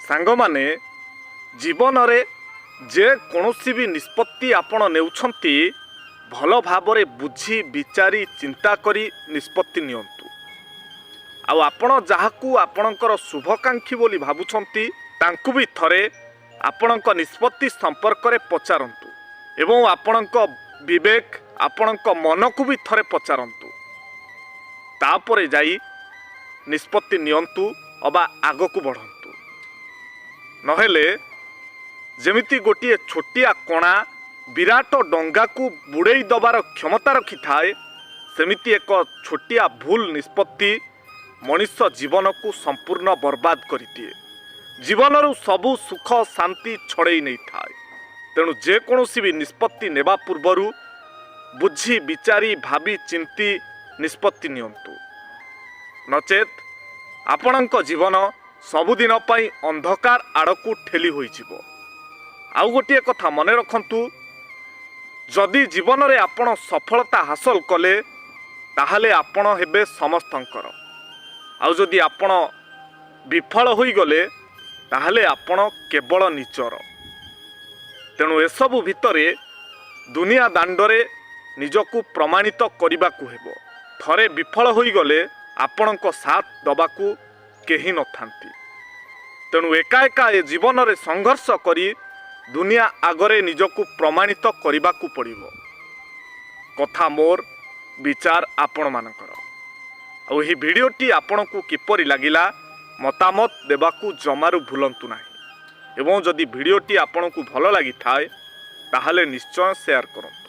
सांगमाने जीवन रे जे कौनसी भी निष्पत्ति आपण नेउछंती भल भाबरे बुझी विचारी चिंता करी निष्पत्ति नियंतु। आउ आपण जहाकू आपणकर शुभकांक्षी बोली भाबुछंती तांकु भी थरे आपणक निष्पत्ति संपर्क रे पचारंतु एवं आपणक विवेक आपणक मन को भी थरे पचारंतु। तापरे जाई निष्पत्ति नियंतु अबा आगकू बढ़ंतु। नहेले जेमिति गोटिए छोटिया कणा विराट डंगा को बुड़ेई दबार क्षमता रखी थाए सेमिति एक छोटिया भूल निष्पत्ति मनुष्य जीवन को संपूर्ण बर्बाद कर दिए। जीवन सबु सुख शांति छड़े नहीं थाए। तेणु जेकोसी भी निष्पत्ति नेबा पूर्वरु बुझी विचारी भावी चिंती निष्पत्ति नियंतु। नचेत आपणक जीवन सबुदिन पाई अंधकार आड़कू ठेली होइजिवो। आउ गोटे कथा मन रखंतु, जदि जीवन रे आपण सफलता हासिल कले ताहले आपण हेबे समस्तंकर, आउ जदि आपण विफल होई गले ताहले आपण केवल निचर। तेणु एसबु भितरे दुनिया दांडरे निजकू प्रमाणित करबाकू हेबो। थरे विफल होई गले आपणक साथ दबाकू केही नथांती। तेणु एका एका ए जीवन रे संघर्ष करी दुनिया आगरे निजकू प्रमाणित करबाकू पड़िबो। कथा मोर विचार आपण मानकर। आ एही भिडियोटी आपणकू किपरि लागिला मतामत देबाकू जमारू भूलंतु नाही। एवं जदि भिडियोटी आपणकू भल लागि थाए ताहले निश्चय शेयर करନ୍ତୁ।